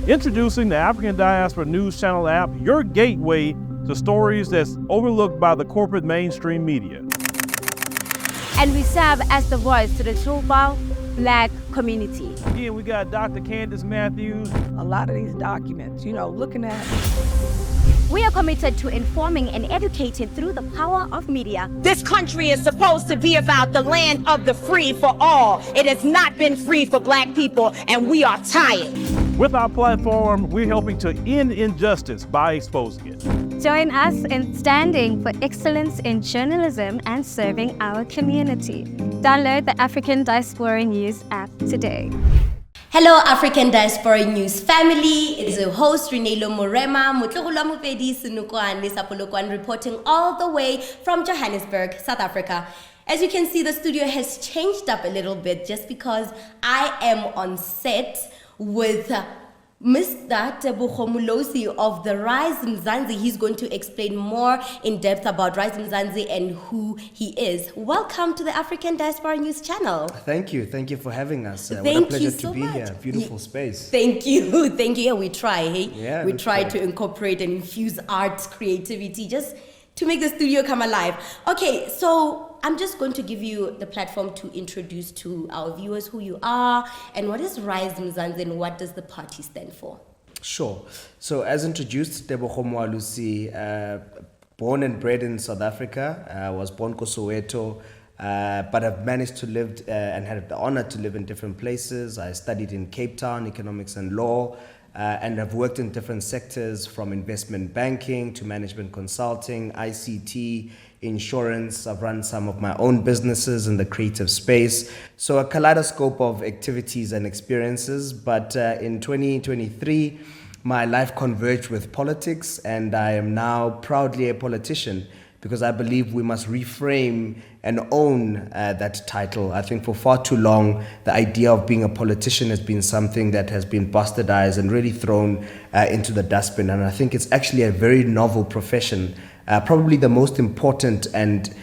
Introducing the African Diaspora News Channel app, your gateway to stories that's overlooked by the corporate mainstream media. And we serve as the voice to the Tebogo Black community. Again, we got Dr. Candace Matthews. A lot of these documents, looking at. We are committed to informing and educating through the power of media. This country is supposed to be about the land of the free for all. It has not been free for Black people, and we are tired. With our platform, we're helping to end injustice by exposing it. Join us in standing for excellence in journalism and serving our community. Download the African Diaspora News app today. Hello African Diaspora News family, it is your host Reneilwe Morema Sits, reporting all the way from Johannesburg, South Africa. As you can see, the studio has changed up a little bit just because I am on set with Mr. Tebogo Moalusi of the Rise Mzansi. He's going to explain more in depth about Rise Mzansi and who he is. Welcome to the African Diaspora News channel. Thank you for having us. What a pleasure to be here. Beautiful space. Thank you. Yeah, we try, hey? Yeah, we try to incorporate and infuse art, creativity, just to make the studio come alive. Okay, so I'm just going to give you the platform to introduce to our viewers who you are and what is Rise Mzansi and what does the party stand for? Sure. So as introduced, Tebogo Moalusi, born and bred in South Africa, was born Soweto, but I've managed to live and had the honor to live in different places. I studied in Cape Town, economics and law, and I've worked in different sectors from investment banking to management consulting, ICT, insurance. I've run some of my own businesses in the creative space. So a kaleidoscope of activities and experiences. But in 2023, my life converged with politics, and I am now proudly a politician because I believe we must reframe and own that title. I think for far too long, the idea of being a politician has been something that has been bastardized and really thrown into the dustbin. And I think it's actually a very novel profession. Probably the most important and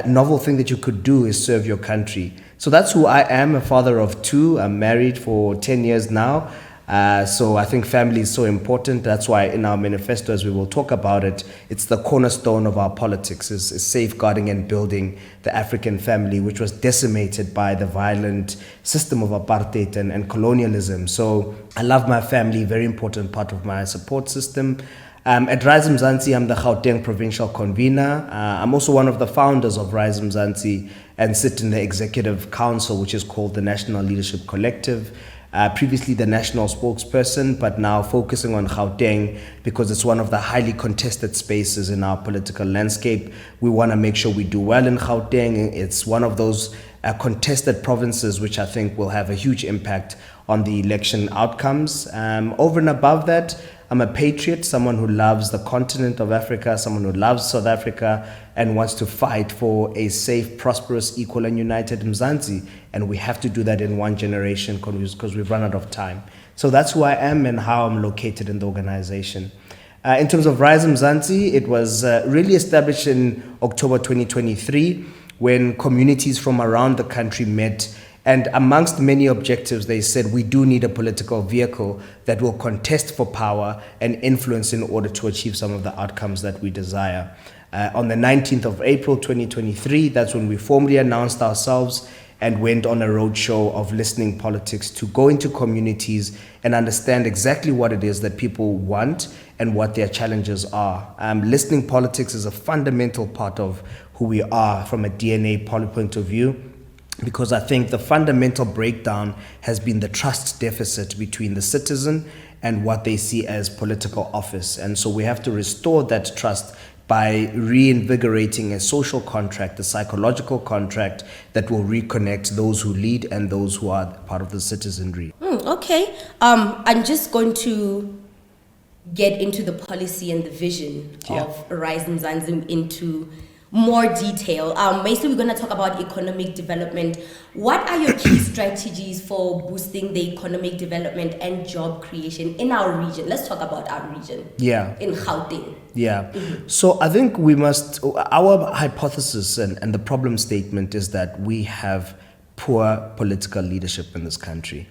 novel thing that you could do is serve your country. So that's who I am, a father of two. I'm married for 10 years now. So I think family is so important. That's why in our manifesto, as we will talk about it, it's the cornerstone of our politics, is safeguarding and building the African family, which was decimated by the violent system of apartheid and colonialism. So I love my family, very important part of my support system. At Rise Mzansi, I'm the Gauteng provincial convener. I'm also one of the founders of Rise Mzansi and sit in the executive council, which is called the National Leadership Collective. Previously the national spokesperson, but now focusing on Gauteng because it's one of the highly contested spaces in our political landscape. We want to make sure we do well in Gauteng. It's one of those contested provinces which I think will have a huge impact on the election outcomes. Over and above that, I'm a patriot, someone who loves the continent of Africa, someone who loves South Africa and wants to fight for a safe, prosperous, equal and united Mzansi. And we have to do that in one generation because we've run out of time. So that's who I am and how I'm located in the organization. In terms of Rise Mzansi, it was really established in October 2023 when communities from around the country met. And amongst many objectives, they said we do need a political vehicle that will contest for power and influence in order to achieve some of the outcomes that we desire. On the 19th of April 2023, that's when we formally announced ourselves and went on a roadshow of listening politics to go into communities and understand exactly what it is that people want and what their challenges are. Listening politics is a fundamental part of who we are from a DNA point of view, because I think the fundamental breakdown has been the trust deficit between the citizen and what they see as political office. And so we have to restore that trust by reinvigorating a social contract, a psychological contract that will reconnect those who lead and those who are part of the citizenry. Okay, I'm just going to get into the policy and the vision of Rise Mzansi into more detail. Basically, we're going to talk about economic development. What are your key strategies for boosting the economic development and job creation in our region? Let's talk about our region. Yeah. In Gauteng. Yeah. Mm-hmm. So I think our hypothesis and the problem statement is that we have poor political leadership in this country.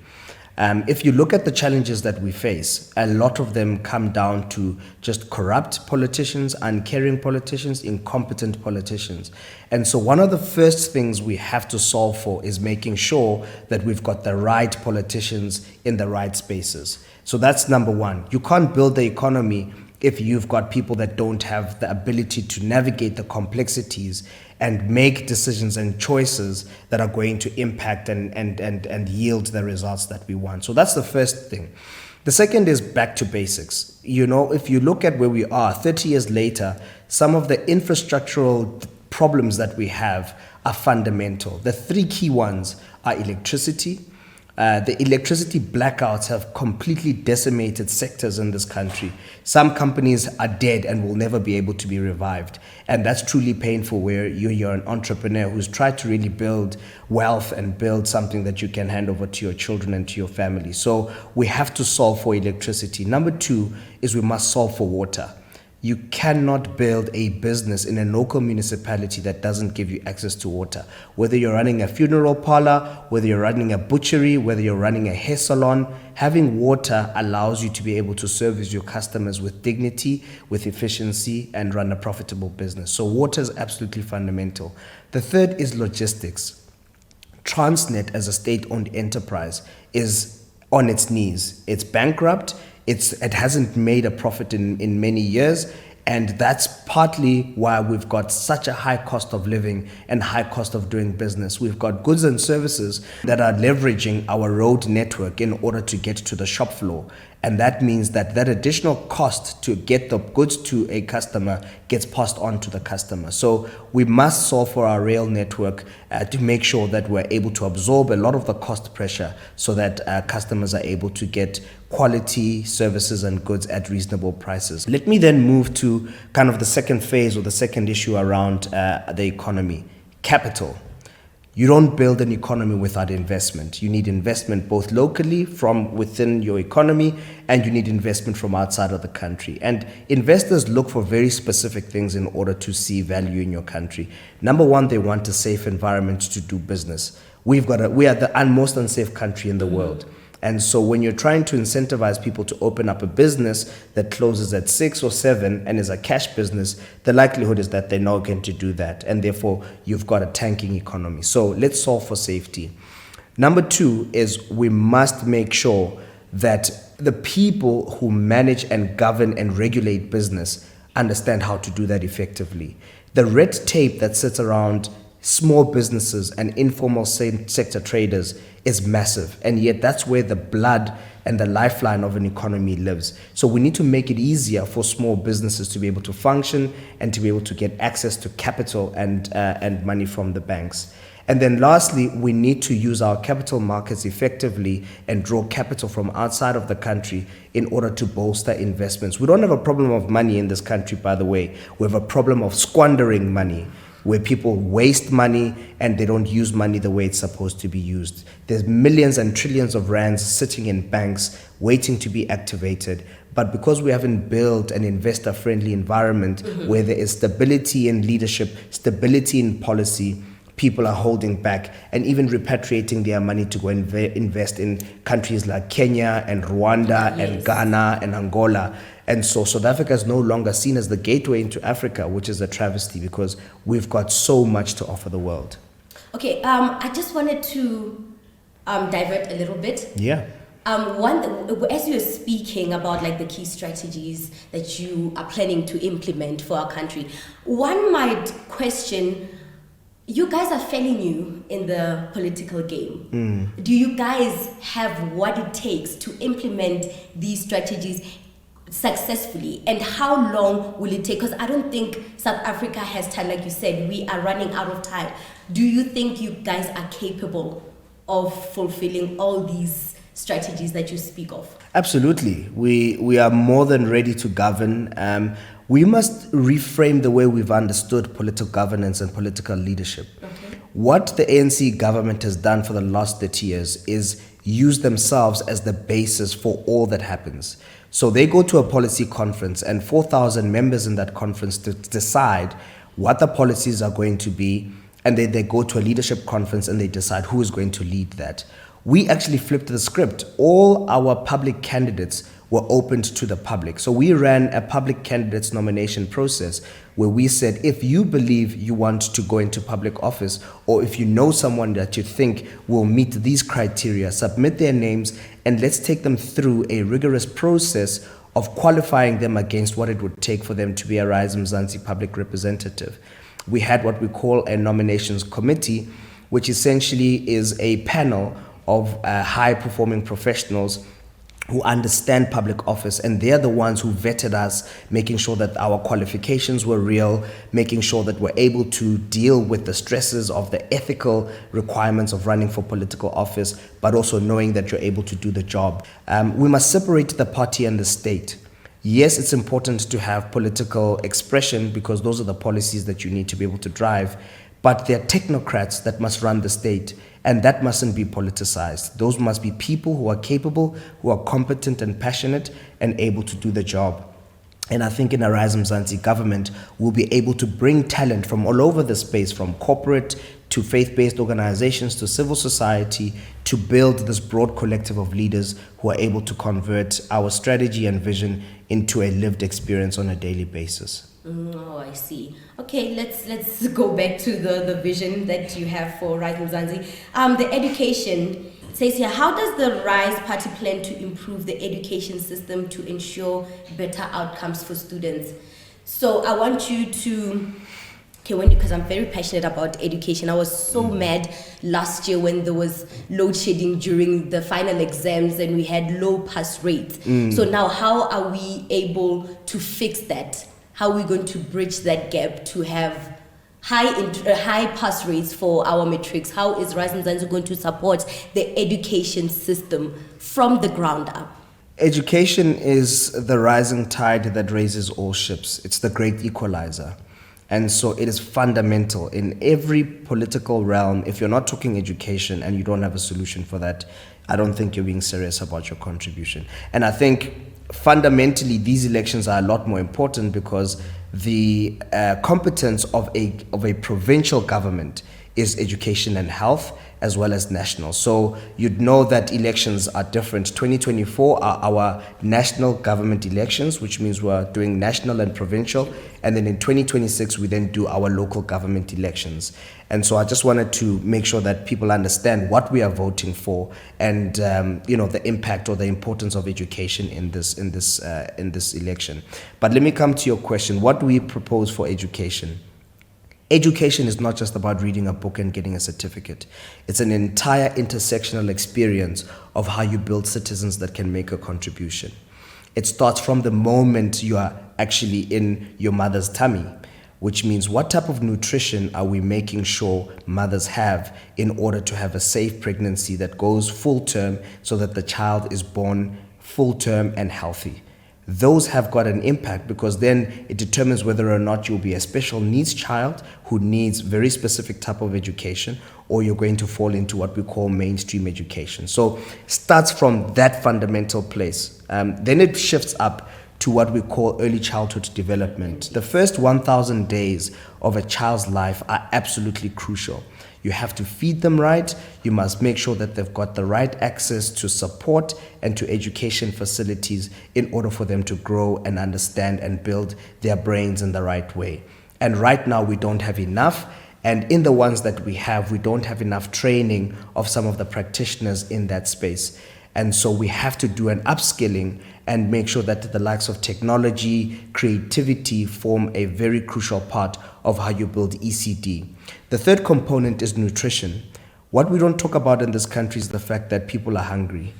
If you look at the challenges that we face, a lot of them come down to just corrupt politicians, uncaring politicians, incompetent politicians. And so one of the first things we have to solve for is making sure that we've got the right politicians in the right spaces. So that's number one. You can't build the economy if you've got people that don't have the ability to navigate the complexities and make decisions and choices that are going to impact and yield the results that we want. So that's the first thing. The second is back to basics. You know, if you look at where we are 30 years later, some of the infrastructural problems that we have are fundamental. The three key ones are electricity. The electricity blackouts have completely decimated sectors in this country. Some companies are dead and will never be able to be revived. And that's truly painful, where you're an entrepreneur who's tried to really build wealth and build something that you can hand over to your children and to your family. So we have to solve for electricity. Number two is we must solve for water. You cannot build a business in a local municipality that doesn't give you access to water. Whether you're running a funeral parlor, whether you're running a butchery, whether you're running a hair salon, having water allows you to be able to service your customers with dignity, with efficiency, and run a profitable business. So water is absolutely fundamental. The third is logistics. Transnet, as a state-owned enterprise, is on its knees. It's bankrupt. It hasn't made a profit in many years, and that's partly why we've got such a high cost of living and high cost of doing business. We've got goods and services that are leveraging our road network in order to get to the shop floor. And that means that additional cost to get the goods to a customer gets passed on to the customer. So we must solve for our rail network to make sure that we're able to absorb a lot of the cost pressure so that customers are able to get quality services and goods at reasonable prices. Let me then move to kind of the second phase or the second issue around the economy, capital. You don't build an economy without investment. You need investment both locally from within your economy, and you need investment from outside of the country. And investors look for very specific things in order to see value in your country. Number one, they want a safe environment to do business. We are the most unsafe country in the world. And so when you're trying to incentivize people to open up a business that closes at 6 or 7 and is a cash business, the likelihood is that they're not going to do that. And therefore, you've got a tanking economy. So let's solve for safety. Number two is we must make sure that the people who manage and govern and regulate business understand how to do that effectively. The red tape that sits around small businesses and informal sector traders is massive, and yet that's where the blood and the lifeline of an economy lives. So we need to make it easier for small businesses to be able to function and to be able to get access to capital and money from the banks. And then lastly, we need to use our capital markets effectively and draw capital from outside of the country in order to bolster investments. We don't have a problem of money in this country, by the way. We have a problem of squandering money, where people waste money and they don't use money the way it's supposed to be used. There's millions and trillions of rands sitting in banks waiting to be activated. But because we haven't built an investor-friendly environment where there is stability in leadership, stability in policy, people are holding back and even repatriating their money to go and invest in countries like Kenya and Rwanda and Ghana and Angola. And so South Africa is no longer seen as the gateway into Africa, which is a travesty because we've got so much to offer the world. Okay, I just wanted to divert a little bit. Yeah. As you're speaking about like the key strategies that you are planning to implement for our country, one might question, you guys are fairly new in the political game. Do you guys have what it takes to implement these strategies successfully, and how long will it take? Because I don't think South Africa has time. Like you said, we are running out of time. Do you think you guys are capable of fulfilling all these strategies that you speak of? Absolutely. We are more than ready to govern. We must reframe the way we've understood political governance and political leadership. Okay. What the ANC government has done for the last 30 years is use themselves as the basis for all that happens. So they go to a policy conference and 4,000 members in that conference to decide what the policies are going to be, and then they go to a leadership conference and they decide who is going to lead that. we actually flipped the script. All our public candidates were opened to the public. So we ran a public candidates nomination process where we said, if you believe you want to go into public office, or if you know someone that you think will meet these criteria, submit their names and let's take them through a rigorous process of qualifying them against what it would take for them to be a Rise Mzansi public representative. We had what we call a nominations committee, which essentially is a panel of high-performing professionals who understand public office, and they're the ones who vetted us, making sure that our qualifications were real, making sure that we're able to deal with the stresses of the ethical requirements of running for political office, but also knowing that you're able to do the job. We must separate the party and the state. Yes, it's important to have political expression because those are the policies that you need to be able to drive, but there are technocrats that must run the state, and that mustn't be politicized. Those must be people who are capable, who are competent and passionate and able to do the job. And I think in a Rise Mzansi government, we'll be able to bring talent from all over the space, from corporate to faith-based organizations to civil society, to build this broad collective of leaders who are able to convert our strategy and vision into a lived experience on a daily basis. Oh, I see. Okay, let's go back to the vision that you have for Rise Mzansi. The education says here, how does the Rise Party plan to improve the education system to ensure better outcomes for students? So I want you to, because I'm very passionate about education. I was so mad last year when there was load shedding during the final exams and we had low pass rates. So now how are we able to fix that? How are we going to bridge that gap to have high pass rates for our matrics? How is Rise Mzansi going to support the education system from the ground up? Education is the rising tide that raises all ships. It's the great equalizer. And so it is fundamental in every political realm. If you're not talking education and you don't have a solution for that, I don't think you're being serious about your contribution. And I think fundamentally these elections are a lot more important because the competence of a provincial government is education and health as well as national. So you'd know that elections are different. 2024 are our national government elections, which means we're doing national and provincial. And then in 2026, we then do our local government elections. And so I just wanted to make sure that people understand what we are voting for and the impact or the importance of education in this election. But let me come to your question. What do we propose for education? Education is not just about reading a book and getting a certificate. It's an entire intersectional experience of how you build citizens that can make a contribution. It starts from the moment you are actually in your mother's tummy, which means what type of nutrition are we making sure mothers have in order to have a safe pregnancy that goes full term so that the child is born full term and healthy. Those have got an impact because then it determines whether or not you'll be a special needs child who needs very specific type of education, or you're going to fall into what we call mainstream education. So starts from that fundamental place. Then it shifts up to what we call early childhood development. The first 1,000 days of a child's life are absolutely crucial. You have to feed them right. You must make sure that they've got the right access to support and to education facilities in order for them to grow and understand and build their brains in the right way. And right now we don't have enough. And in the ones that we don't have enough training of some of the practitioners in that space. And so we have to do an upskilling and make sure that the likes of technology, creativity form a very crucial part of how you build ECD. The third component is nutrition. What we don't talk about in this country is the fact that people are hungry.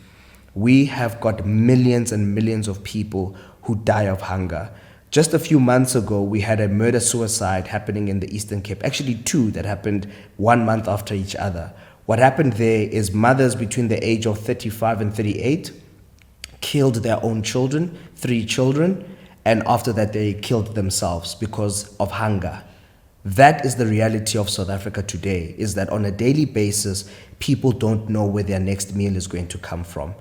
We have got millions and millions of people who die of hunger. Just a few months ago, we had a murder-suicide happening in the Eastern Cape. Actually, two that happened 1 month after each other. What happened there is mothers between the age of 35 and 38 killed their own children, 3 children, and after that they killed themselves because of hunger. That is the reality of South Africa today, is that on a daily basis, people don't know where their next meal is going to come from.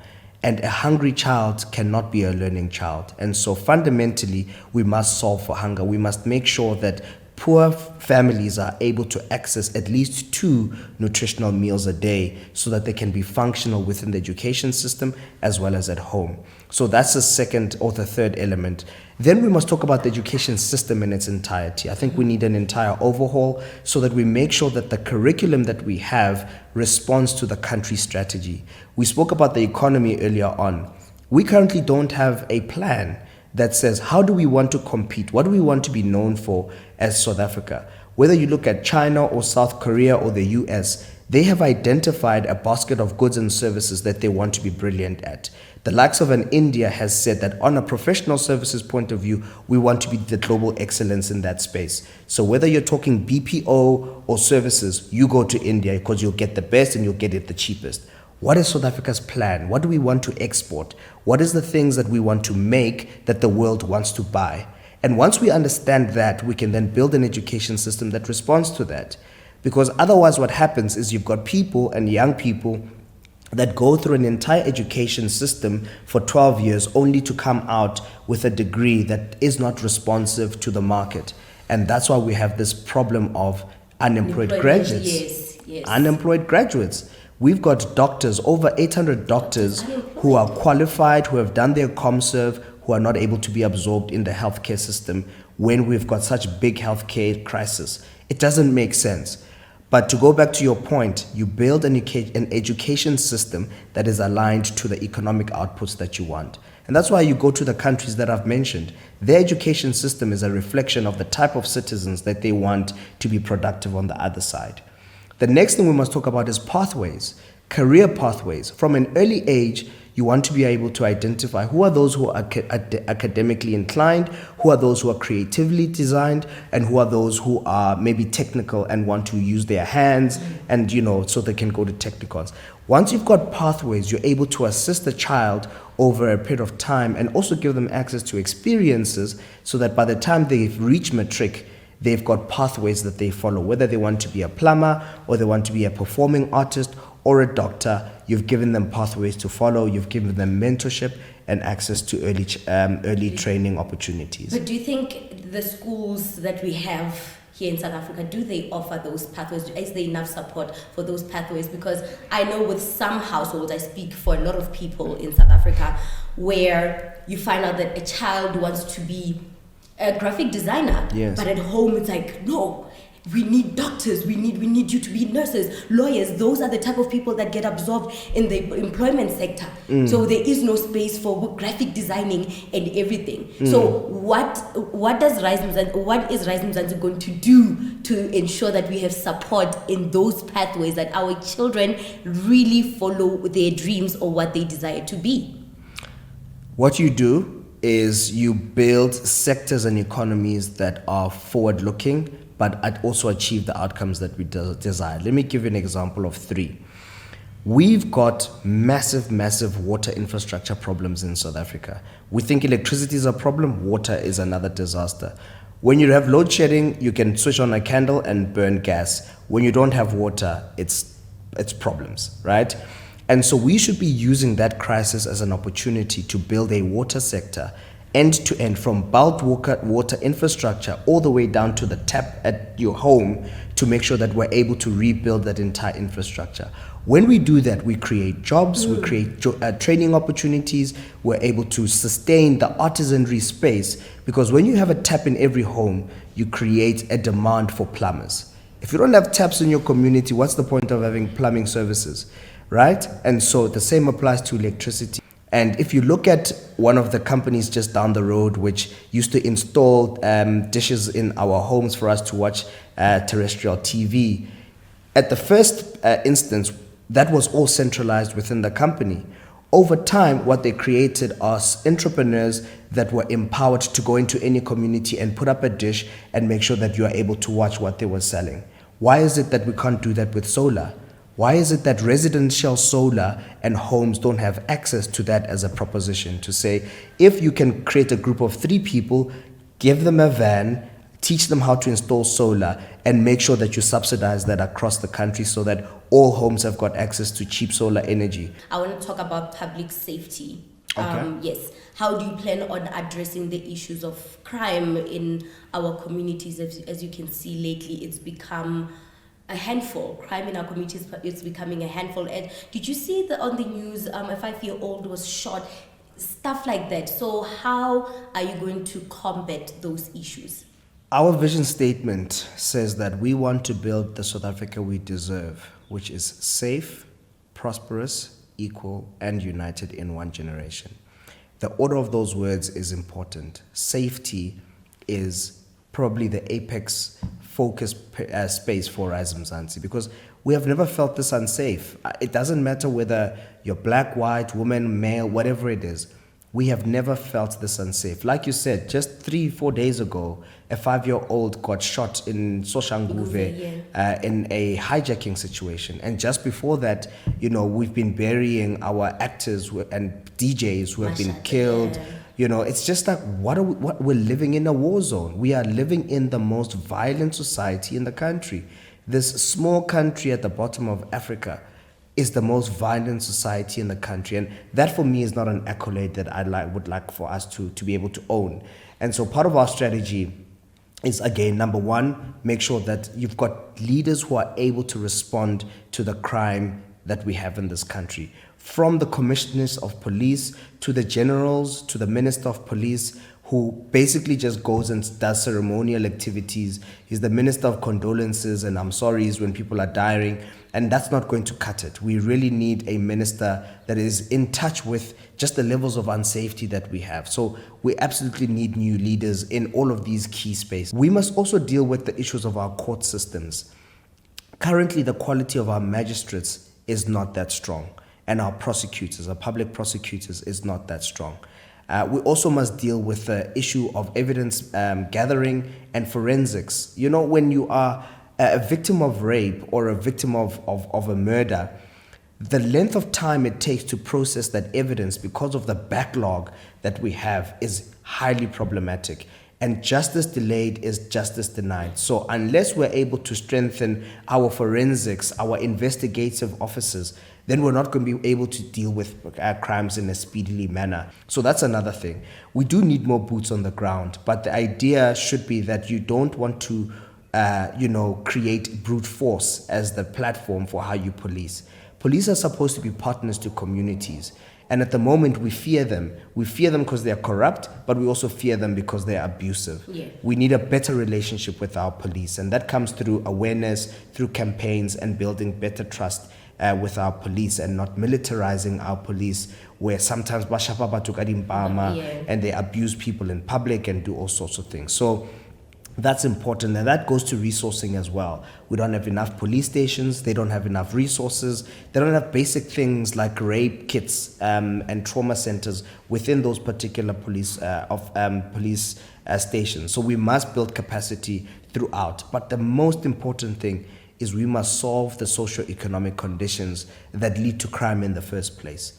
And a hungry child cannot be a learning child. And so fundamentally, we must solve for hunger. We must make sure that poor families are able to access at least 2 nutritional meals a day so that they can be functional within the education system as well as at home. So that's the second or the third element. Then we must talk about the education system in its entirety. I think we need an entire overhaul so that we make sure that the curriculum that we have responds to the country's strategy. We spoke about the economy earlier on. We currently don't have a plan that says, how do we want to compete? What do we want to be known for as South Africa? Whether you look at China or South Korea or the US, they have identified a basket of goods and services that they want to be brilliant at. The likes of an India has said that on a professional services point of view, we want to be the global excellence in that space. So whether you're talking BPO or services, you go to India because you'll get the best and you'll get it the cheapest. What is South Africa's plan? What do we want to export? What is the things that we want to make that the world wants to buy? And once we understand that, we can then build an education system that responds to that. Because otherwise what happens is you've got people and young people that go through an entire education system for 12 years only to come out with a degree that is not responsive to the market. And that's why we have this problem of unemployed graduates. Yes. Unemployed graduates. We've got doctors, over 800 doctors who are qualified, who have done their ComServe, who are not able to be absorbed in the healthcare system when we've got such big healthcare crisis. It doesn't make sense. But to go back to your point, you build an education system that is aligned to the economic outputs that you want. And that's why you go to the countries that I've mentioned. Their education system is a reflection of the type of citizens that they want to be productive on the other side. The next thing we must talk about is pathways, career pathways. From an early age, you want to be able to identify who are those who are academically inclined, who are those who are creatively designed, and who are those who are maybe technical and want to use their hands and, so they can go to technicals. Once you've got pathways, you're able to assist the child over a period of time and also give them access to experiences so that by the time they've reached matric, they've got pathways that they follow, whether they want to be a plumber or they want to be a performing artist or a doctor. You've given them pathways to follow, you've given them mentorship and access to early training opportunities. But do you think the schools that we have here in South Africa, do they offer those pathways? Is there enough support for those pathways? Because I know with some households, I speak for a lot of people in South Africa, where you find out that a child wants to be a graphic designer, yes, but at home it's like, no, we need doctors, we need you to be nurses, lawyers. Those are the type of people that get absorbed in the employment sector. So there is no space for graphic designing and everything. So what is Rise Mzansi going to do to ensure that we have support in those pathways, that our children really follow their dreams or what they desire to be? What you do is you build sectors and economies that are forward-looking, but also achieve the outcomes that we desire. Let me give you an example of 3. We've got massive water infrastructure problems in South Africa. We think electricity is a problem, water is another disaster. When you have load shedding, you can switch on a candle and burn gas. When you don't have water, it's problems, right? And so we should be using that crisis as an opportunity to build a water sector end to end, from bulk water infrastructure all the way down to the tap at your home, to make sure that we're able to rebuild that entire infrastructure. When we do that, we create jobs, we create training opportunities, we're able to sustain the artisanry space, because when you have a tap in every home, you create a demand for plumbers. If you don't have taps in your community, what's the point of having plumbing services, right? And so the same applies to electricity. And if you look at one of the companies just down the road, which used to install dishes in our homes for us to watch terrestrial TV, at the first instance, that was all centralized within the company. Over time, what they created are entrepreneurs that were empowered to go into any community and put up a dish and make sure that you are able to watch what they were selling. Why is it that we can't do that with solar? Why is it that residential solar and homes don't have access to that as a proposition, to say, if you can create a group of 3 people, give them a van, teach them how to install solar, and make sure that you subsidize that across the country so that all homes have got access to cheap solar energy. I want to talk about public safety. Yes. How do you plan on addressing the issues of crime in our communities? As you can see lately, it's become a handful. Crime in our communities is becoming a handful. And did you see on the news, a 5-year-old was shot, stuff like that? So how are you going to combat those issues? Our vision statement says that we want to build the South Africa we deserve, which is safe, prosperous, equal, and united in one generation. The order of those words is important. Safety is probably the apex focus space for us in Mzansi, because we have never felt this unsafe. It doesn't matter whether you're black, white, woman, male, whatever it is. We have never felt this unsafe. Like you said, just 3-4 days ago, a 5-year-old got shot in Soshanguve in a hijacking situation. And just before that, we've been burying our actors and DJs who have been killed. It's just like, we're living in a war zone. We are living in the most violent society in the country. This small country at the bottom of Africa is the most violent society in the country. And that for me is not an accolade that would like for us to be able to own. And so part of our strategy is, again, number one, make sure that you've got leaders who are able to respond to the crime that we have in this country. From the commissioners of police to the generals to the minister of police, who basically just goes and does ceremonial activities. He's the minister of condolences and I'm sorry's when people are dying, and that's not going to cut it. We really need a minister that is in touch with just the levels of unsafety that we have. So we absolutely need new leaders in all of these key spaces. We must also deal with the issues of our court systems. Currently, the quality of our magistrates is not that strong, and our prosecutors, our public prosecutors, is not that strong. We also must deal with the issue of evidence gathering and forensics. When you are a victim of rape or a victim of a murder, the length of time it takes to process that evidence because of the backlog that we have is highly problematic. And justice delayed is justice denied. So unless we're able to strengthen our forensics, our investigative officers, then we're not going to be able to deal with crimes in a speedily manner. So that's another thing. We do need more boots on the ground, but the idea should be that you don't want to, create brute force as the platform for how you police. Police are supposed to be partners to communities. And at the moment, we fear them. We fear them because they're corrupt, but we also fear them because they're abusive. Yeah. We need a better relationship with our police, and that comes through awareness, through campaigns, and building better trust with our police, and not militarizing our police, where sometimes and they abuse people in public and do all sorts of things. So that's important, and that goes to resourcing as well. We don't have enough police stations. They don't have enough resources. They don't have basic things like rape kits and trauma centers within those particular police stations. So we must build capacity throughout. But the most important thing is we must solve the socio-economic conditions that lead to crime in the first place.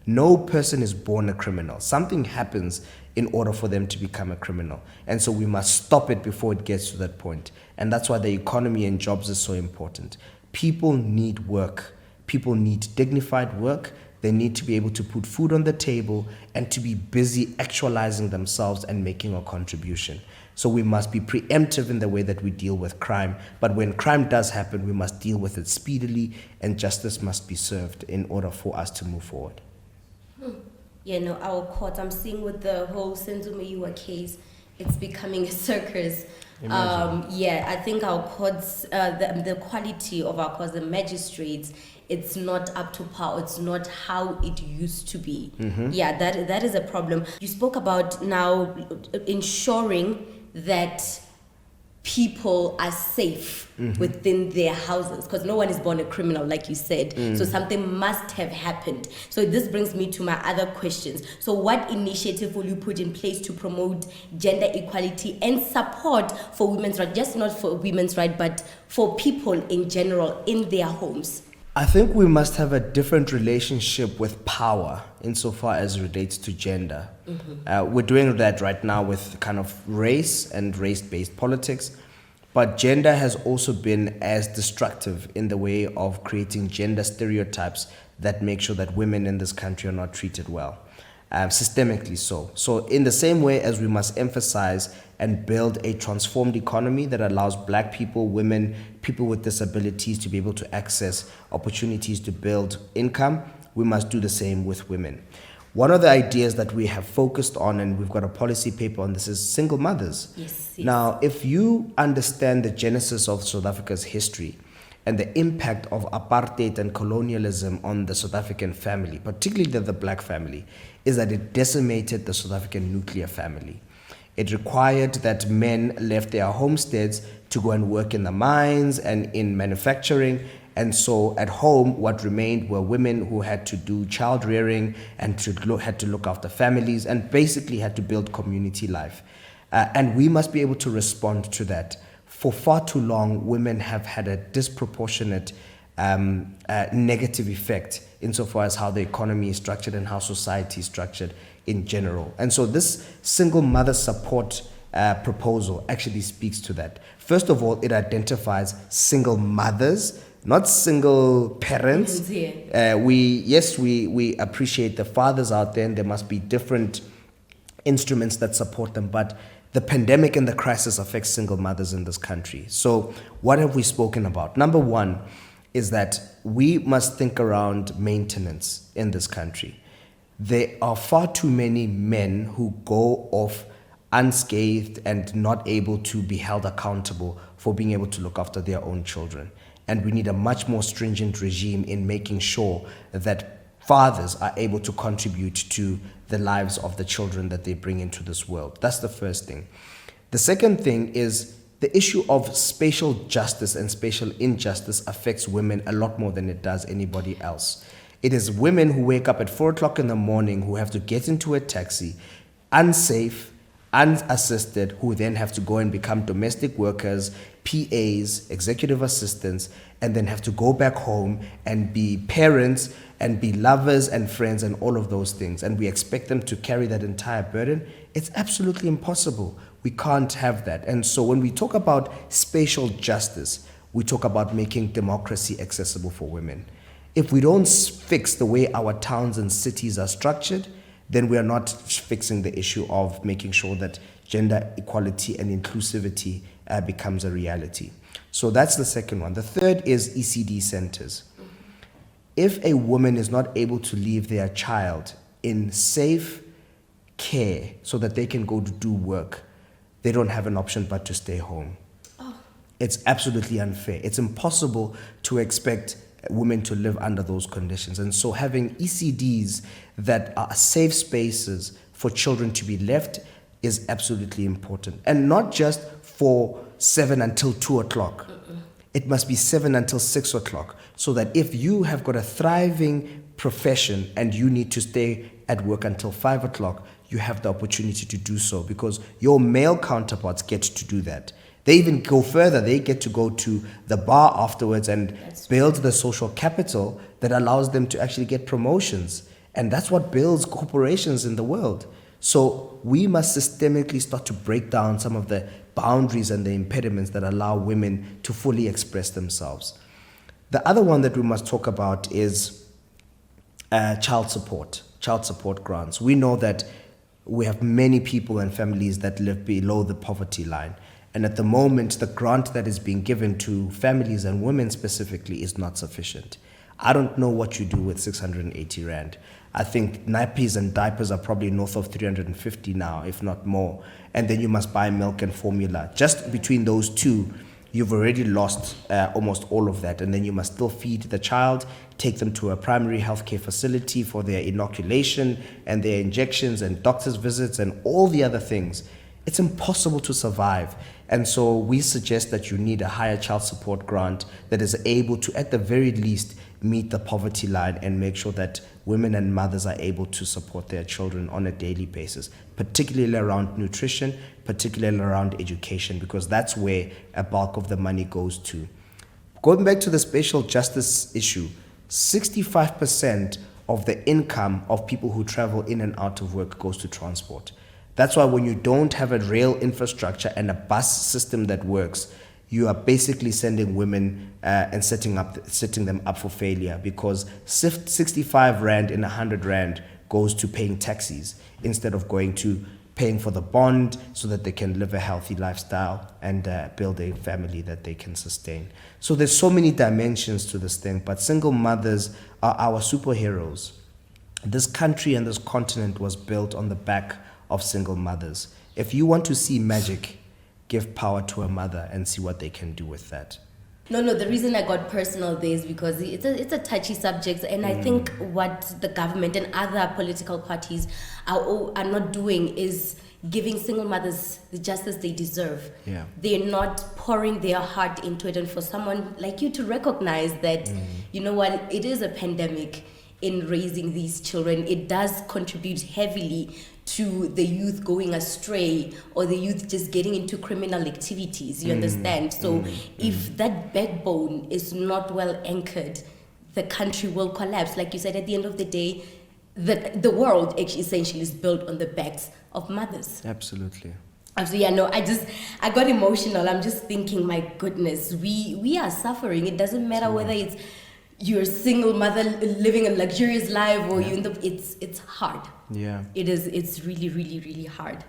No person is born a criminal. Something happens in order for them to become a criminal. And so we must stop it before it gets to that point. And that's why the economy and jobs is so important. People need work. People need dignified work. They need to be able to put food on the table and to be busy actualizing themselves and making a contribution. So we must be preemptive in the way that we deal with crime. But when crime does happen, we must deal with it speedily, and justice must be served in order for us to move forward. Yeah, no, our courts, I'm seeing with the whole Senzumeyiwa case, it's becoming a circus. I think our courts, the quality of our courts, the magistrates, it's not up to par. It's not how it used to be. Mm-hmm. Yeah, that is a problem. You spoke about now ensuring that people are safe within their houses, because no one is born a criminal, like you said. So something must have happened. So this brings me to my other questions. So what initiative will you put in place to promote gender equality and support for women's rights, just not for women's rights, but for people in general in their homes? I think we must have a different relationship with power insofar as it relates to gender. We're doing that right now with kind of race and race-based politics, but gender has also been as destructive in the way of creating gender stereotypes that make sure that women in this country are not treated well. systemically so. So in the same way as we must emphasize and build a transformed economy that allows black people, women, people with disabilities to be able to access opportunities to build income, we must do the same with women. One of the ideas that we have focused on, and we've got a policy paper on this, is single mothers. Yes. Now, if you understand the genesis of South Africa's history and the impact of apartheid and colonialism on the South African family, particularly the black family, is that it decimated the South African nuclear family. It required that men left their homesteads to go and work in the mines and in manufacturing. And so at home, what remained were women who had to do child rearing and had to look after families and basically had to build community life. And we must be able to respond to that. For far too long, women have had a disproportionate negative effect insofar as how the economy is structured and how society is structured in general. And so this single mother support proposal actually speaks to that. First of all, it identifies single mothers, not single parents. We appreciate the fathers out there, and there must be different instruments that support them, but the pandemic and the crisis affects single mothers in this country. So what have we spoken about? Number one is that we must think around maintenance in this country. There are far too many men who go off unscathed and not able to be held accountable for being able to look after their own children. And we need a much more stringent regime in making sure that fathers are able to contribute to the lives of the children that they bring into this world. That's the first thing. The second thing is the issue of spatial justice and spatial injustice affects women a lot more than it does anybody else. It is women who wake up at 4 o'clock in the morning who have to get into a taxi, unsafe, unassisted, who then have to go and become domestic workers, PAs, executive assistants, and then have to go back home and be parents and be lovers and friends and all of those things. And we expect them to carry that entire burden. It's absolutely impossible. We can't have that. And so when we talk about spatial justice, we talk about making democracy accessible for women. If we don't fix the way our towns and cities are structured, then we are not fixing the issue of making sure that gender equality and inclusivity becomes a reality. So that's the second one. The third is ECD centers. If a woman is not able to leave their child in safe care so that they can go to do work, they don't have an option but to stay home. It's absolutely unfair. It's impossible to expect women to live under those conditions. And so having ECDs that are safe spaces for children to be left is absolutely important. And not just for 7 until 2 o'clock. It must be 7 until 6 o'clock, so that if you have got a thriving profession and you need to stay at work until 5 o'clock, you have the opportunity to do so, because your male counterparts get to do that. They even go further. They get to go to the bar afterwards and build the social capital that allows them to actually get promotions. And that's what builds corporations in the world. So we must systemically start to break down some of the boundaries and the impediments that allow women to fully express themselves. The other one that we must talk about is child support grants. We know that we have many people and families that live below the poverty line. And at the moment, the grant that is being given to families and women specifically is not sufficient. I don't know what you do with 680 Rand. I think nappies and diapers are probably north of 350 now, if not more. And then you must buy milk and formula. Just between those two, you've already lost almost all of that. And then you must still feed the child, take them to a primary healthcare facility for their inoculation and their injections and doctor's visits and all the other things. It's impossible to survive. And so we suggest that you need a higher child support grant that is able to, at the very least, meet the poverty line and make sure that women and mothers are able to support their children on a daily basis, particularly around nutrition, particularly around education, because that's where a bulk of the money goes to. Going back to the spatial justice issue, 65% of the income of people who travel in and out of work goes to transport. That's why when you don't have a rail infrastructure and a bus system that works, you are basically sending women and setting them up for failure, because 65 Rand in 100 Rand goes to paying taxis instead of going to paying for the bond so that they can live a healthy lifestyle and build a family that they can sustain. So there's so many dimensions to this thing, but single mothers are our superheroes. This country and this continent was built on the back of single mothers. If you want to see magic, give power to a mother and see what they can do with that. No, the reason I got personal there is because it's a touchy subject, and I think what the government and other political parties are not doing is giving single mothers the justice they deserve. Yeah. They're not pouring their heart into it, and for someone like you to recognize that, you know what, it is a pandemic in raising these children. It does contribute heavily to the youth going astray or the youth just getting into criminal activities, you understand? So if that backbone is not well anchored, the country will collapse. Like you said, at the end of the day, the world actually essentially is built on the backs of mothers. Absolutely. Absolutely, yeah, no, I got emotional. I'm just thinking, my goodness, we are suffering. It doesn't matter whether it's you're a single mother living a luxurious life or it's hard. Yeah. It's really, really, really hard.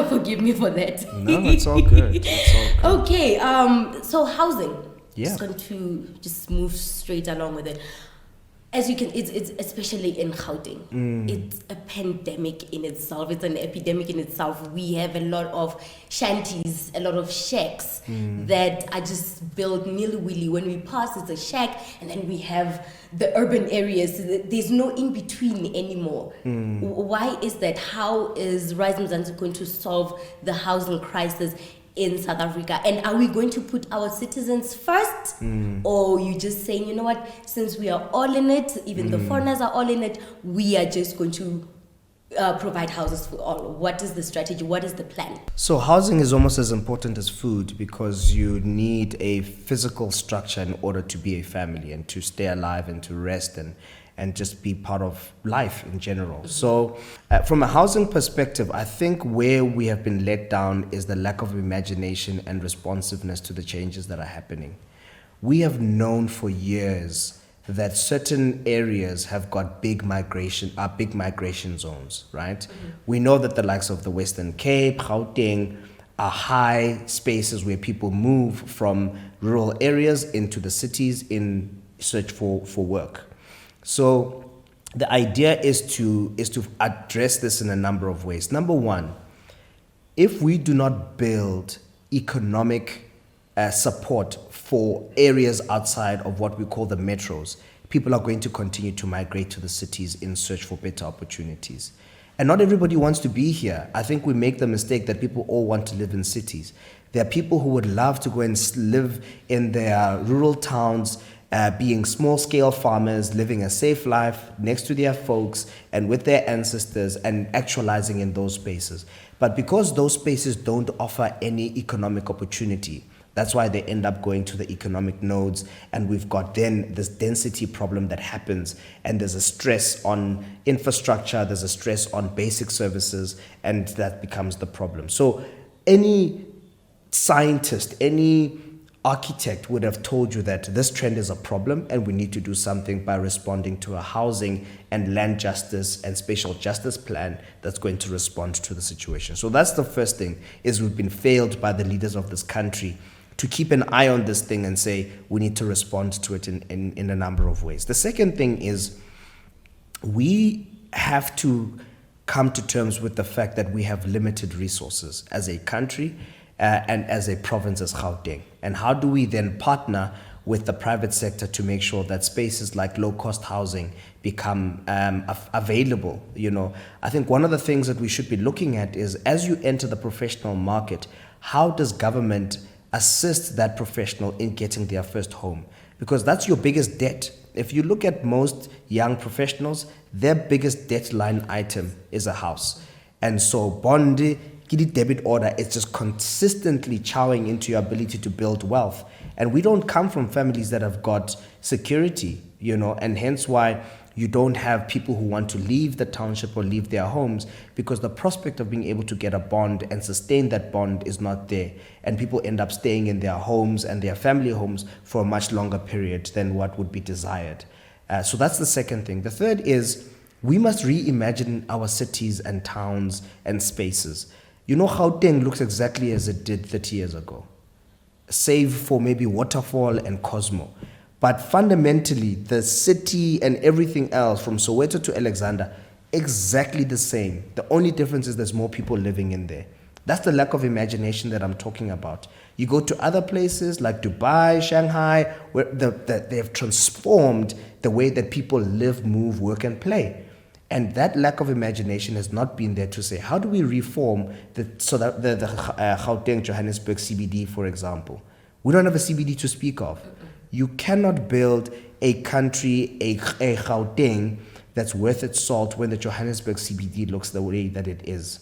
Forgive me for that. No, it's all good. It's all good. Okay, so housing. Yeah. Just going to just move straight along with it. As you can, it's especially in Gauteng. It's a pandemic in itself. It's an epidemic in itself. We have a lot of shanties, a lot of shacks that are just built nilly-willy. When we pass, it's a shack, and then we have the urban areas. There's no in-between anymore. Why is that? How is Rise Mzansi going to solve the housing crisis in South Africa? And are we going to put our citizens first? Or you just saying, you know what, since we are all in it, even the foreigners are all in it, we are just going to provide houses for all? What is the strategy? What is the plan? So housing is almost as important as food, because you need a physical structure in order to be a family and to stay alive and to rest and just be part of life in general. So from a housing perspective, I think where we have been let down is the lack of imagination and responsiveness to the changes that are happening. We have known for years that certain areas have got big migration zones, right? We know that the likes of the Western Cape, Gauteng, are high spaces where people move from rural areas into the cities in search for work. So the idea is to address this in a number of ways. Number one, if we do not build economic support for areas outside of what we call the metros, people are going to continue to migrate to the cities in search for better opportunities. And not everybody wants to be here. I think we make the mistake that people all want to live in cities. There are people who would love to go and live in their rural towns, being small-scale farmers, living a safe life next to their folks and with their ancestors and actualizing in those spaces. But because those spaces don't offer any economic opportunity, that's why they end up going to the economic nodes, and we've got then this density problem that happens, and there's a stress on infrastructure, there's a stress on basic services, and that becomes the problem. So any scientist, any architect would have told you that this trend is a problem and we need to do something by responding to a housing and land justice and spatial justice plan that's going to respond to the situation. So that's the first thing, is we've been failed by the leaders of this country to keep an eye on this thing and say we need to respond to it in a number of ways. The second thing is we have to come to terms with the fact that we have limited resources as a country and as a province as Gauteng. And how do we then partner with the private sector to make sure that spaces like low-cost housing become available? You know, I think one of the things that we should be looking at is, as you enter the professional market, how does government assist that professional in getting their first home? Because that's your biggest debt. If you look at most young professionals, their biggest debt line item is a house. And so Bondi, debit order, it's just consistently chowing into your ability to build wealth. And we don't come from families that have got security, you know, and hence why you don't have people who want to leave the township or leave their homes, because the prospect of being able to get a bond and sustain that bond is not there. And people end up staying in their homes and their family homes for a much longer period than what would be desired. So that's the second thing. The third is We must reimagine our cities and towns and spaces. You know, Gauteng looks exactly as it did 30 years ago, save for maybe Waterfall and Cosmo. But fundamentally, the city and everything else from Soweto to Alexander, exactly the same. The only difference is there's more people living in there. That's the lack of imagination that I'm talking about. You go to other places like Dubai, Shanghai, where they have transformed the way that people live, move, work, and play. And that lack of imagination has not been there to say, how do we reform the Gauteng, Johannesburg CBD, for example? We don't have a CBD to speak of. You cannot build a country, a Gauteng, that's worth its salt when the Johannesburg CBD looks the way that it is.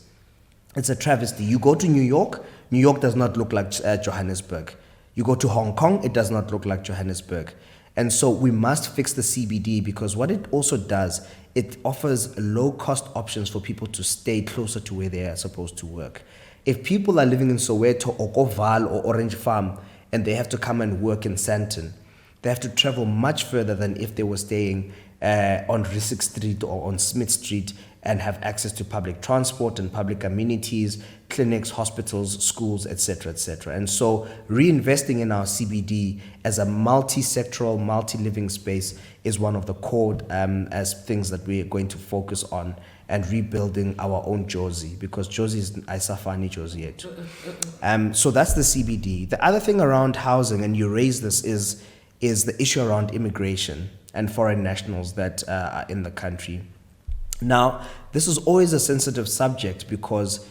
It's a travesty. You go to New York does not look like Johannesburg. You go to Hong Kong, it does not look like Johannesburg. And so we must fix the CBD, because what it also does, it offers low-cost options for people to stay closer to where they are supposed to work. If people are living in Soweto or Koval or Orange Farm and they have to come and work in Sandton, they have to travel much further than if they were staying on Risick Street or on Smith Street and have access to public transport and public amenities, clinics, hospitals, schools, etc., etc. And so reinvesting in our CBD as a multi-sectoral, multi-living space is one of the core as things that we are going to focus on, and rebuilding our own Jozi, because Jozi is Aisafani Jozi yetu. So that's the CBD. The other thing around housing, and you raise this, is the issue around immigration and foreign nationals that are in the country. Now, this is always a sensitive subject, because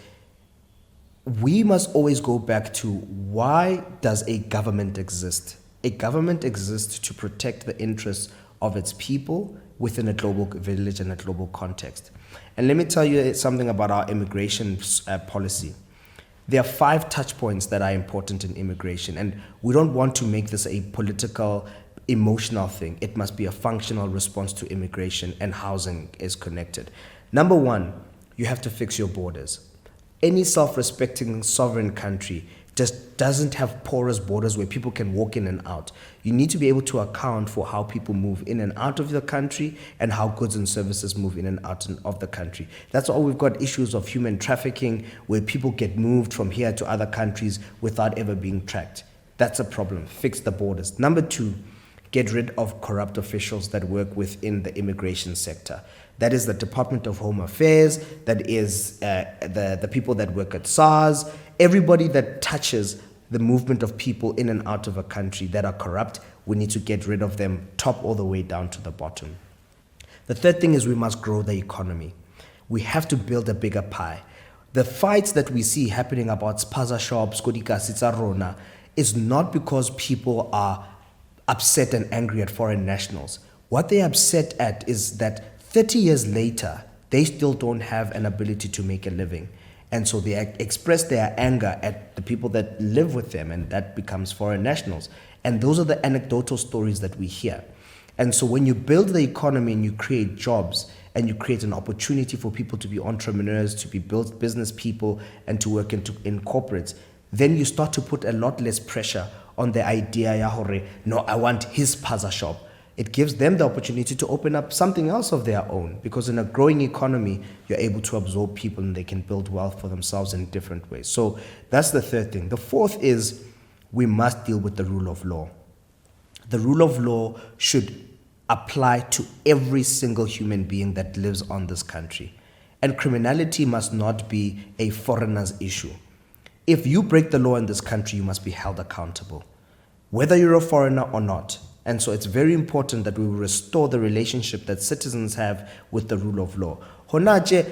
we must always go back to, why does a government exist? A government exists to protect the interests of its people within a global village and a global context. And let me tell you something about our immigration policy. There are 5 touch points that are important in immigration, and we don't want to make this a political, emotional thing. It must be a functional response to immigration, and housing is connected. Number 1, you have to fix your borders. Any self-respecting sovereign country just doesn't have porous borders where people can walk in and out. You need to be able to account for how people move in and out of the country, and how goods and services move in and out of the country. That's why we've got issues of human trafficking, where people get moved from here to other countries without ever being tracked. That's a problem. Fix the borders. Number 2, get rid of corrupt officials that work within the immigration sector. That is the Department of Home Affairs, that is the people that work at SARS, everybody that touches the movement of people in and out of a country that are corrupt. We need to get rid of them, top all the way down to the bottom. The third thing is, we must grow the economy. We have to build a bigger pie. The fights that we see happening about spaza shops, kodika sitsarona, is not because people are upset and angry at foreign nationals. What they're upset at is that 30 years later, they still don't have an ability to make a living. And so they express their anger at the people that live with them, and that becomes foreign nationals. And those are the anecdotal stories that we hear. And so when you build the economy and you create jobs, and you create an opportunity for people to be entrepreneurs, to be business people, and to work in corporates, then you start to put a lot less pressure on the idea, no, I want his spaza shop. It gives them the opportunity to open up something else of their own, because in a growing economy, you're able to absorb people and they can build wealth for themselves in different ways. So that's the third thing. The fourth is, we must deal with the rule of law. The rule of law should apply to every single human being that lives on this country. And criminality must not be a foreigner's issue. If you break the law in this country, you must be held accountable, whether you're a foreigner or not. And so it's very important that we restore the relationship that citizens have with the rule of law. Honaje,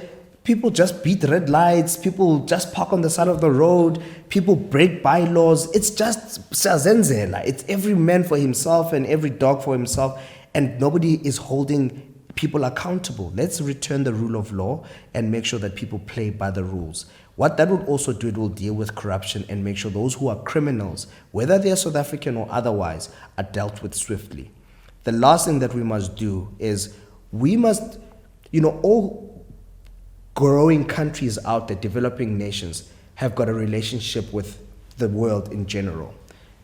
people just beat red lights, people just park on the side of the road, people break bylaws. It's just sazenzela. It's every man for himself and every dog for himself, and nobody is holding people accountable. Let's return the rule of law and make sure that people play by the rules. What that will also do, it will deal with corruption and make sure those who are criminals, whether they are South African or otherwise, are dealt with swiftly. The last thing that we must do is, we must, all growing countries out there, developing nations, have got a relationship with the world in general.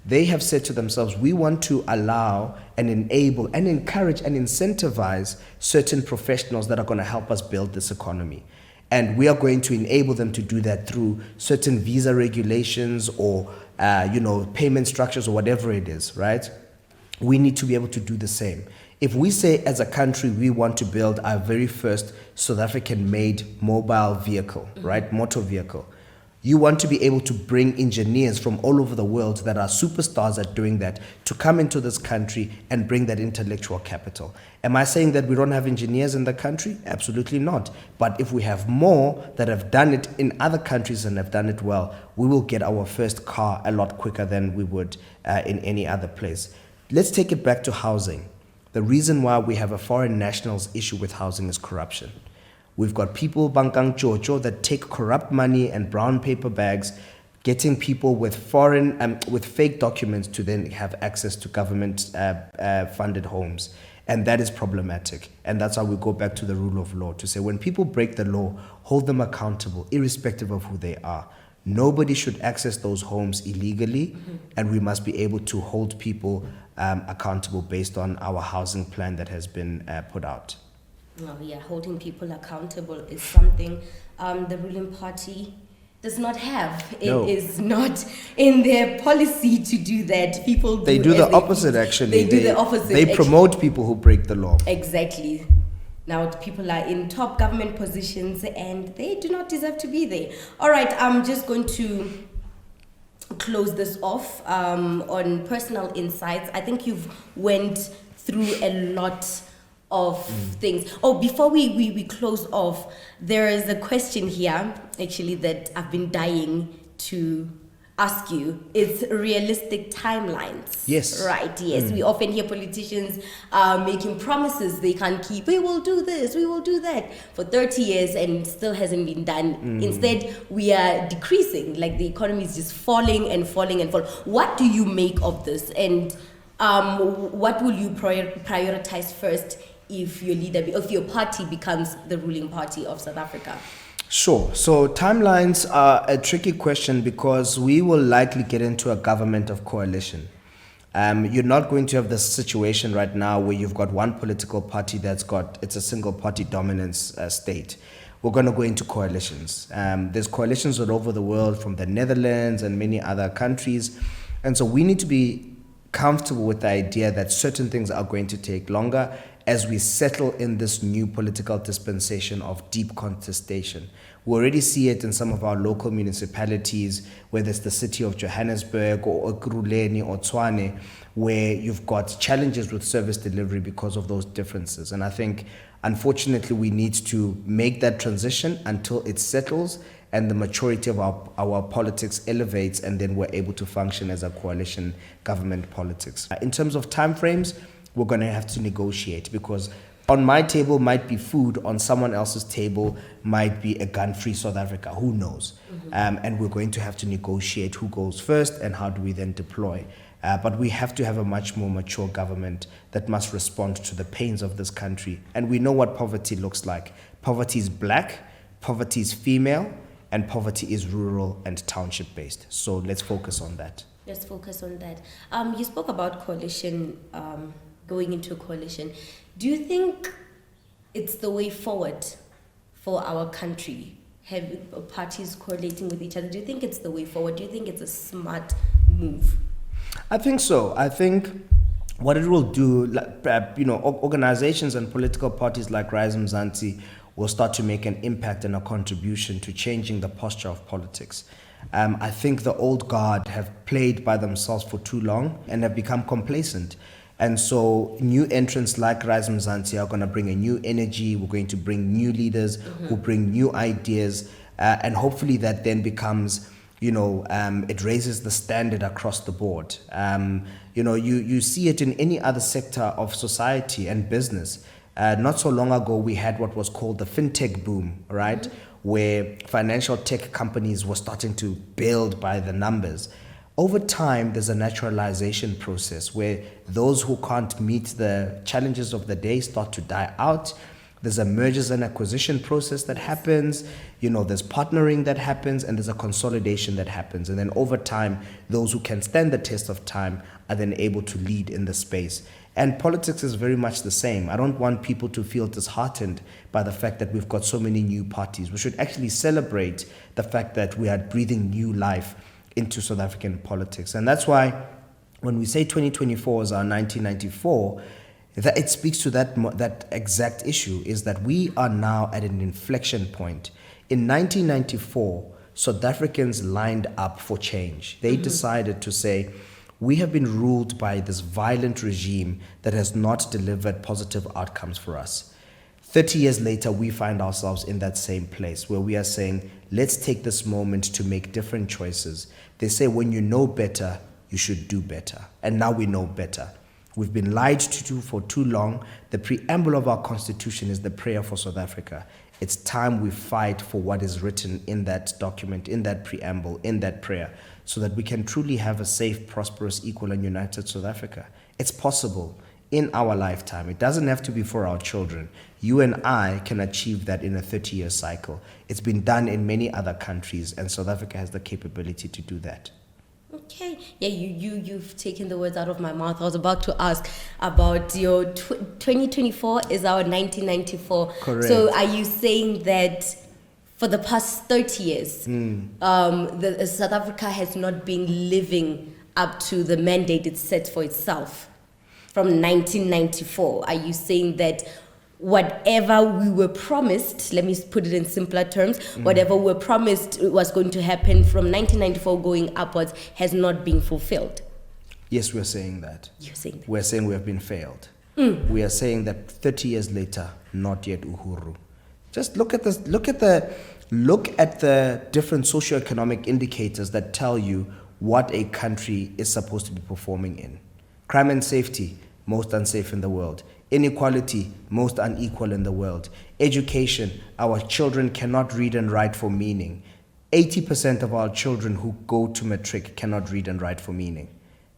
they have said to themselves, we want to allow and enable and encourage and incentivize certain professionals that are going to help us build this economy. And we are going to enable them to do that through certain visa regulations or, payment structures or whatever it is, right? We need to be able to do the same. If we say as a country we want to build our very first South African-made mobile vehicle, right, motor vehicle, you want to be able to bring engineers from all over the world that are superstars at doing that to come into this country and bring that intellectual capital. Am I saying that we don't have engineers in the country? Absolutely not. But if we have more that have done it in other countries and have done it well, we will get our first car a lot quicker than we would in any other place. Let's take it back to housing. The reason why we have a foreign nationals issue with housing is corruption. We've got people, Bankang Chocho, that take corrupt money and brown paper bags, getting people with with fake documents to then have access to government funded homes. And that is problematic. And that's how we go back to the rule of law, to say when people break the law, hold them accountable, irrespective of who they are. Nobody should access those homes illegally, and we must be able to hold people accountable based on our housing plan that has been put out. Well, yeah, holding people accountable is something the ruling party does not have. It is not in their policy to do that. People do They do the opposite, actually. They do the opposite. They promote people who break the law. Exactly. Now people are in top government positions and they do not deserve to be there. All right, I'm just going to close this off on personal insights. I think you've went through a lot of things. Oh, before we close off, there is a question here actually that I've been dying to ask you. It's realistic timelines. Yes. Right, yes. We often hear politicians making promises they can't keep. We will do this, we will do that for 30 years and still hasn't been done. Instead, we are decreasing, like the economy is just falling and falling and falling. What do you make of this? And what will you prioritize first if your party becomes the ruling party of South Africa? Sure. So timelines are a tricky question because we will likely get into a government of coalition. You're not going to have this situation right now where you've got one political party it's a single party dominance state. We're going to go into coalitions. There's coalitions all over the world from the Netherlands and many other countries. And so we need to be comfortable with the idea that certain things are going to take longer as we settle in this new political dispensation of deep contestation. We already see it in some of our local municipalities, whether it's the city of Johannesburg or Ekurhuleni or Tshwane, where you've got challenges with service delivery because of those differences. And I think, unfortunately, we need to make that transition until it settles and the maturity of our politics elevates, and then we're able to function as a coalition government politics. In terms of timeframes, we're going to have to negotiate, because on my table might be food, on someone else's table might be a gun-free South Africa, who knows? And we're going to have to negotiate who goes first and how do we then deploy. But we have to have a much more mature government that must respond to the pains of this country. And we know what poverty looks like. Poverty is black, poverty is female, and poverty is rural and township-based. So let's focus on that. Let's focus on that. You spoke about coalition, going into a coalition. Do you think it's the way forward for our country, have parties correlating with each other? Do you think it's the way forward? Do you think it's a smart move? I think so. I think what it will do, organizations and political parties like Rise Mzansi will start to make an impact and a contribution to changing the posture of politics. I think the old guard have played by themselves for too long and have become complacent. And so new entrants like Rise Mzansi are going to bring a new energy. We're going to bring new leaders who bring new ideas. And hopefully that then becomes, it raises the standard across the board. You see it in any other sector of society and business. Not so long ago, we had what was called the fintech boom, right? Where financial tech companies were starting to build by the numbers. Over time, there's a naturalization process where those who can't meet the challenges of the day start to die out. There's a mergers and acquisition process that happens, there's partnering that happens, and there's a consolidation that happens. And then over time, those who can stand the test of time are then able to lead in the space. And politics is very much the same. I don't want people to feel disheartened by the fact that we've got so many new parties. We should actually celebrate the fact that we are breathing new life into South African politics. And that's why when we say 2024 is our 1994, that it speaks to that exact issue, is that we are now at an inflection point. In 1994, South Africans lined up for change. They decided to say, we have been ruled by this violent regime that has not delivered positive outcomes for us. 30 years later, we find ourselves in that same place where we are saying, let's take this moment to make different choices. They say, when you know better, you should do better. And now we know better. We've been lied to for too long. The preamble of our constitution is the prayer for South Africa. It's time we fight for what is written in that document, in that preamble, in that prayer, so that we can truly have a safe, prosperous, equal, and united South Africa. It's possible in our lifetime. It doesn't have to be for our children. You and I can achieve that in a 30-year cycle. It's been done in many other countries, and South Africa has the capability to do that. Okay. Yeah, you've taken the words out of my mouth. I was about to ask about your 2024 is our 1994. Correct. So are you saying that for the past 30 years, South Africa has not been living up to the mandate it set for itself from 1994? Are you saying that whatever we were promised, let me put it in simpler terms, whatever we were promised was going to happen from 1994 going upwards has not been fulfilled? Yes, we're saying that. You're saying that. We're saying we have been failed. We are saying that 30 years later, not yet Uhuru. Just look at this. Look at the different socioeconomic indicators that tell you what a country is supposed to be performing in. Crime and safety, most unsafe in the world. Inequality, most unequal in the world. Education, our children cannot read and write for meaning. 80% of our children who go to matric cannot read and write for meaning.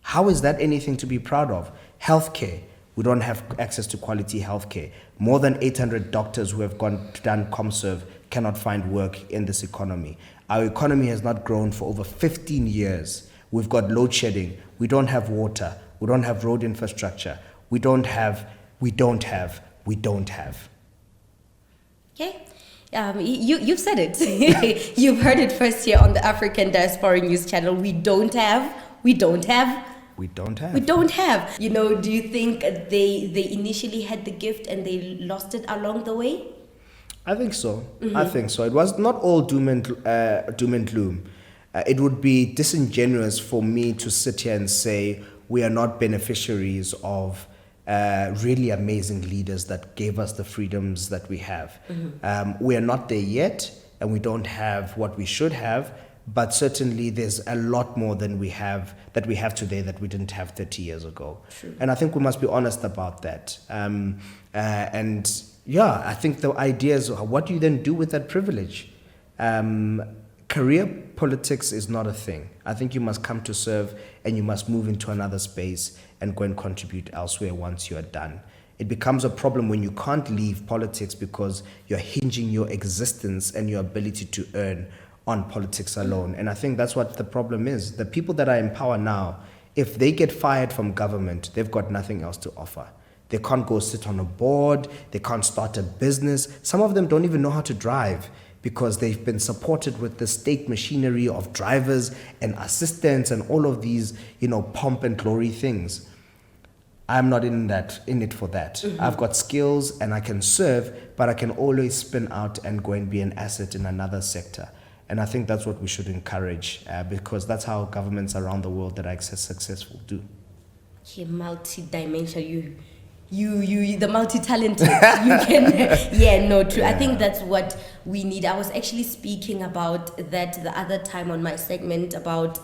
How is that anything to be proud of? Healthcare, we don't have access to quality healthcare. More than 800 doctors who have done ComServe cannot find work in this economy. Our economy has not grown for over 15 years. We've got load shedding. We don't have water. We don't have road infrastructure. We don't have. Okay. You've said it. You've heard it first here on the African Diaspora News Channel. We don't have. Do you think they initially had the gift and they lost it along the way? I think so. I think so. It was not all doom and gloom. It would be disingenuous for me to sit here and say we are not beneficiaries of really amazing leaders that gave us the freedoms that we have. We are not there yet, and we don't have what we should have, but certainly there's a lot more than we have today that we didn't have 30 years ago. True. And I think we must be honest about that. And yeah, I think the idea is, what do you then do with that privilege? Career politics is not a thing. I think you must come to serve and you must move into another space and go and contribute elsewhere once you are done. It becomes a problem when you can't leave politics because you're hinging your existence and your ability to earn on politics alone. And I think that's what the problem is. The people that are in power now, if they get fired from government, they've got nothing else to offer. They can't go sit on a board. They can't start a business. Some of them don't even know how to drive because they've been supported with the state machinery of drivers and assistants and all of these, pomp and glory things. I'm not in it for that. I've got skills and I can serve, but I can always spin out and go and be an asset in another sector. And I think that's what we should encourage because that's how governments around the world that are successful do. Okay, multi-dimensional. You the multi-talented. You can, true. I think that's what we need. I was actually speaking about that the other time on my segment about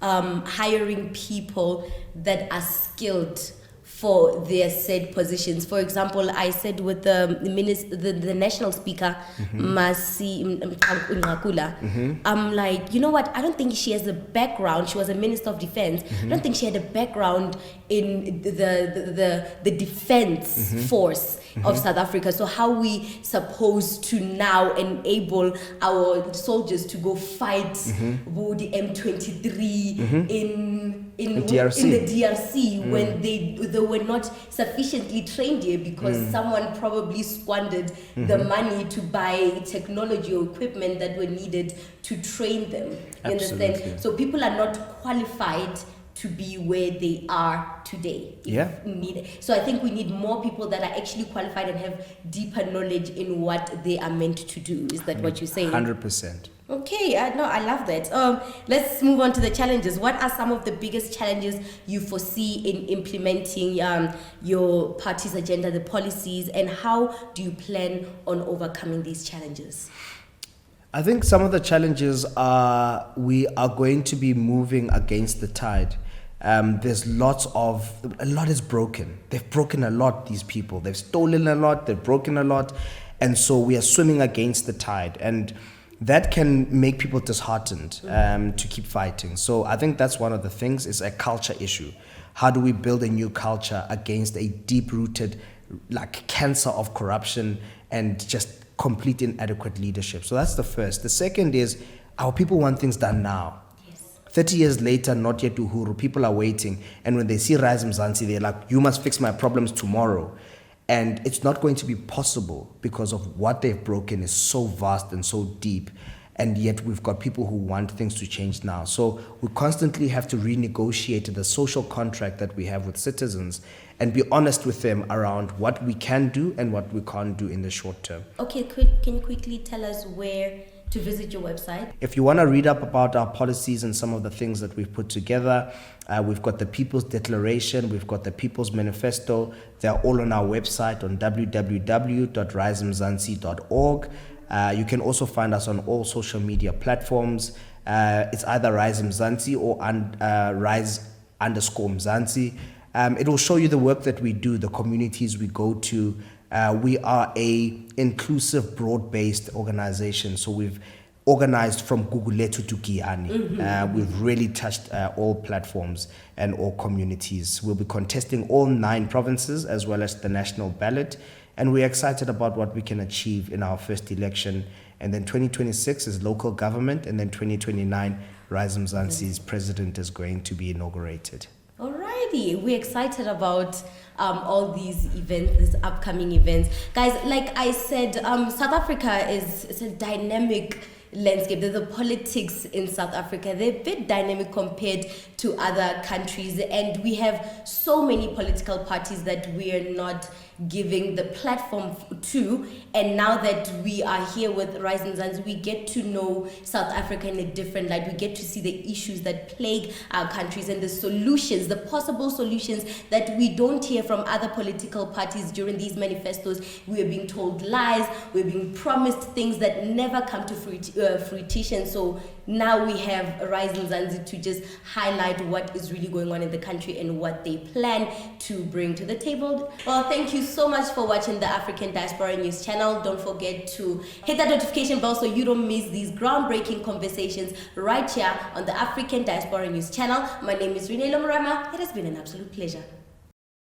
hiring people that are skilled for their said positions. For example, I said with the national speaker, Masi Ngakula, I'm like, you know what? I don't think she has a background. She was a minister of defense. I don't think she had a background in the defense force of South Africa. So how we supposed to now enable our soldiers to go fight with the M23 in the DRC when they were not sufficiently trained here because someone probably squandered the money to buy technology or equipment that were needed to train them. You understand? So people are not qualified to be where they are today. So I think we need more people that are actually qualified and have deeper knowledge in what they are meant to do. Is that what you're saying? 100%. Okay, I love that. Let's move on to the challenges. What are some of the biggest challenges you foresee in implementing your party's agenda, the policies, and how do you plan on overcoming these challenges? I think some of the challenges are we are going to be moving against the tide. There's a lot is broken. They've broken a lot, these people. They've stolen a lot, they've broken a lot. And so we are swimming against the tide. And that can make people disheartened to keep fighting. So I think that's one of the things. It's a culture issue. How do we build a new culture against a deep-rooted cancer of corruption and just complete inadequate leadership? So that's the first. The second is our people want things done now. 30 years later, not yet Uhuru, people are waiting. And when they see Rise Mzansi, they're like, you must fix my problems tomorrow. And it's not going to be possible because of what they've broken is so vast and so deep. And yet we've got people who want things to change now. So we constantly have to renegotiate the social contract that we have with citizens and be honest with them around what we can do and what we can't do in the short term. Okay, can you quickly tell us where to visit your website? If you want to read up about our policies and some of the things that we've put together, we've got the People's Declaration, we've got the People's Manifesto. They're all on our website on www.risemzansi.org. You can also find us on all social media platforms. It's either Rise Mzansi or Rise_Mzansi. It will show you the work that we do, the communities we go to. We are a inclusive, broad-based organization. So we've organized from Guguletu to Giyani. We've really touched all platforms and all communities. We'll be contesting all 9 provinces as well as the national ballot. And we're excited about what we can achieve in our first election. And then 2026 is local government. And then 2029, Rise Mzansi's president is going to be inaugurated. Alrighty, we're excited about all these events, these upcoming events. Guys, like I said, South Africa is a dynamic landscape. The politics in South Africa, they're a bit dynamic compared to other countries, and we have so many political parties that we are not giving the platform to. And now that we are here with Rise Mzansi, we get to know South Africa in a different light. We get to see the issues that plague our countries and the solutions, the possible solutions that we don't hear from other political parties during these manifestos. We are being told lies, we're being promised things that never come to fruition. So now we have Rise Mzansi to just highlight what is really going on in the country and what they plan to bring to the table. Well, thank you so much for watching the African Diaspora News channel. Don't forget to hit that notification bell so you don't miss these groundbreaking conversations right here on the African Diaspora News channel. My name is Reneilwe Morema. It has been an absolute pleasure.